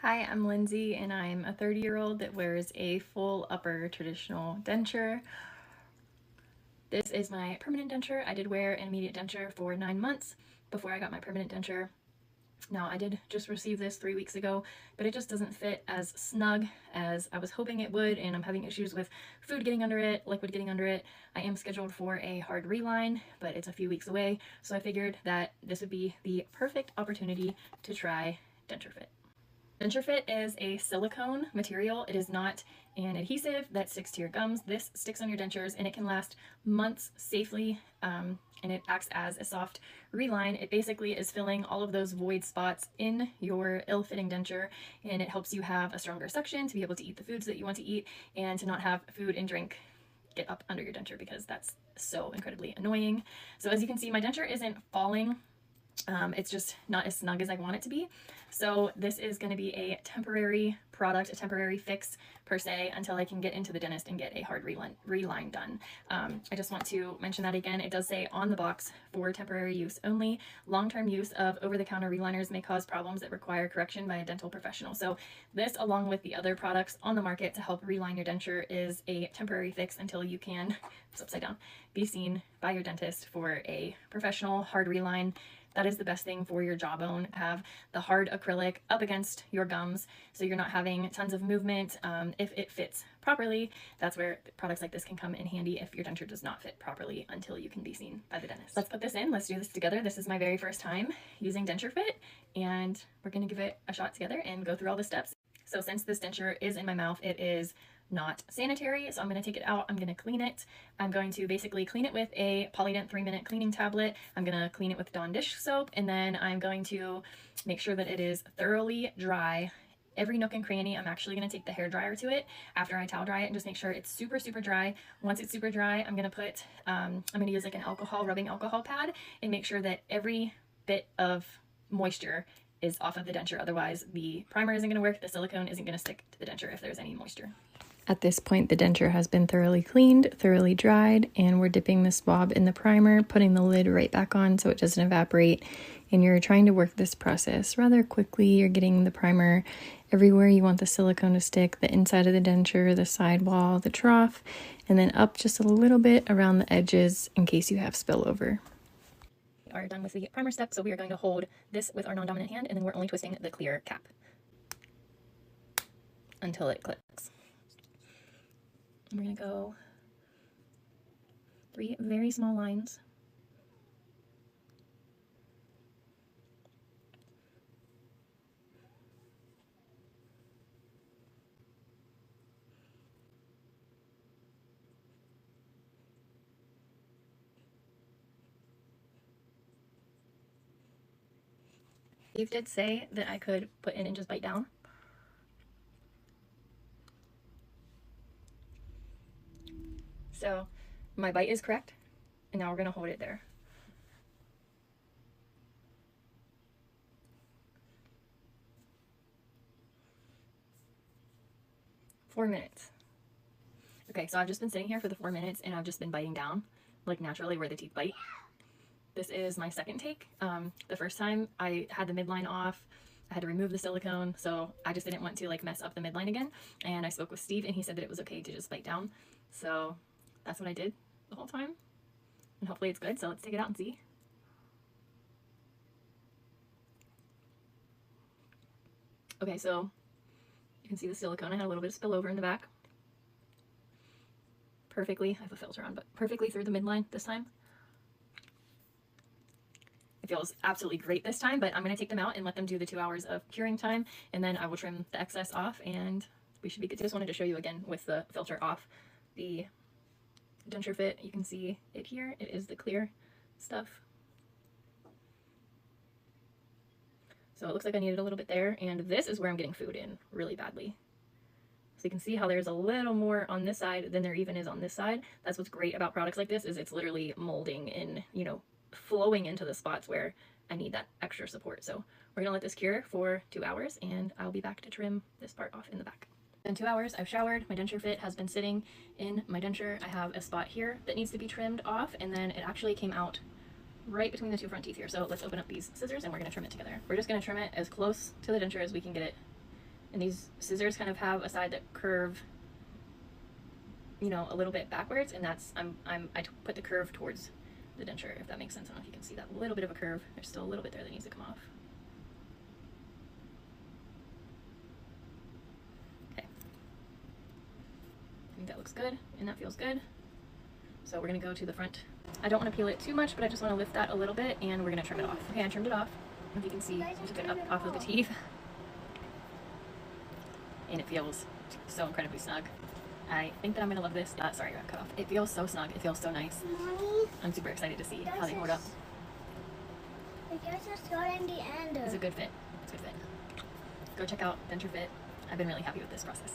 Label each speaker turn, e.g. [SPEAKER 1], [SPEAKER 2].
[SPEAKER 1] Hi, I'm Lindsay, and I'm a 30-year-old that wears a full upper traditional denture. This is my permanent denture. I did wear an immediate denture for 9 months before I got my permanent denture. Now, I did just receive this 3 weeks ago, but it just doesn't fit as snug as I was hoping it would, and I'm having issues with food getting under it, liquid getting under it. I am scheduled for a hard reline, but it's a few weeks away, so I figured that this would be the perfect opportunity to try DentureFit. DentureFit is a silicone material. It is not an adhesive that sticks to your gums. This sticks on your dentures and it can last months safely, and it acts as a soft reline. It basically is filling all of those void spots in your ill-fitting denture, and it helps you have a stronger suction to be able to eat the foods that you want to eat and to not have food and drink get up under your denture, because that's so incredibly annoying. So as you can see, my denture isn't falling. It's just not as snug as I want it to be. So this is going to be a temporary product, a temporary fix per se, until I can get into the dentist and get a hard reline done. I just want to mention that again. It does say on the box for temporary use only. Long-term use of over-the-counter reliners may cause problems that require correction by a dental professional. So this, along with the other products on the market to help reline your denture, is a temporary fix until you can, it's upside down, be seen by your dentist for a professional hard reline. That is the best thing for your jawbone, to have the hard acrylic up against your gums so you're not having tons of movement. If it fits properly, that's where products like this can come in handy if your denture does not fit properly until you can be seen by the dentist. Let's put this in. Let's do this together. This is my very first time using DentureFit, and we're going to give it a shot together and go through all the steps. So since this denture is in my mouth, it is not sanitary, so I'm going to take it out. I'm going to clean it. I'm going to basically clean it with a Polydent 3-minute cleaning tablet. I'm going to clean it with Dawn dish soap, and then I'm going to make sure that it is thoroughly dry. Every nook and cranny. I'm actually going to take the hair dryer to it after I towel dry it and just make sure it's super dry. Once it's super dry, I'm going to put I'm going to use like an rubbing alcohol pad and make sure that every bit of moisture is off of the denture. Otherwise the primer isn't going to work. The silicone isn't going to stick to the denture if there's any moisture. At this point, the denture has been thoroughly cleaned, thoroughly dried, and we're dipping the swab in the primer, putting the lid right back on so it doesn't evaporate. And you're trying to work this process rather quickly. You're getting the primer everywhere you want the silicone to stick, the inside of the denture, the sidewall, the trough, and then up just a little bit around the edges in case you have spillover. We are done with the primer step, so we are going to hold this with our non-dominant hand, and then we're only twisting the clear cap until it clicks. We're going to go 3 very small lines. Steve did say that I could put in and just bite down. So my bite is correct, and now we're going to hold it there. Four minutes. Okay, so I've just been sitting here for the 4 minutes, and I've just been biting down, like naturally where the teeth bite. This is my second take. The first time I had the midline off, I had to remove the silicone, so I just didn't want to like mess up the midline again. And I spoke with Steve, and he said that it was okay to just bite down. So that's what I did the whole time, and hopefully it's good. So let's take it out and see. Okay, so you can see the silicone. I had a little bit of spillover in the back. Perfectly, I have a filter on, but perfectly through the midline this time. It feels absolutely great this time, but I'm going to take them out and let them do the 2 hours of curing time, and then I will trim the excess off, and we should be good. Just wanted to show you again with the filter off the DentureFit. You can see it here. It is the clear stuff. So it looks like I needed a little bit there, and this is where I'm getting food in really badly. So you can see how there's a little more on this side than there even is on this side. That's what's great about products like this, is it's literally molding and, you know, flowing into the spots where I need that extra support. So we're gonna let this cure for 2 hours, and I'll be back to trim this part off in the back. In 2 hours, I've showered. My DentureFit has been sitting in my denture. I have a spot here that needs to be trimmed off, and then it actually came out right between the 2 front teeth here. So let's open up these scissors and we're gonna trim it together. We're just gonna trim it as close to the denture as we can get it And these scissors kind of have a side that curve, you know, a little bit backwards, and that's, I put the curve towards the denture, if that makes sense. I don't know if you can see that little bit of a curve. There's still a little bit there that needs to come off. Okay. I think that looks good, and that feels good. So we're gonna go to the front. I don't want to peel it too much, but I just want to lift that a little bit, and we're gonna trim it off. Okay, I trimmed it off. If you can see, I took it up off of the teeth. And it feels so incredibly snug. I think that I'm gonna love this. Sorry, I got cut off. It feels so snug. It feels so nice.
[SPEAKER 2] Mommy,
[SPEAKER 1] I'm super excited to see how they hold up. It's a good fit. It's a good fit. Go check out DentureFit. I've been really happy with this process.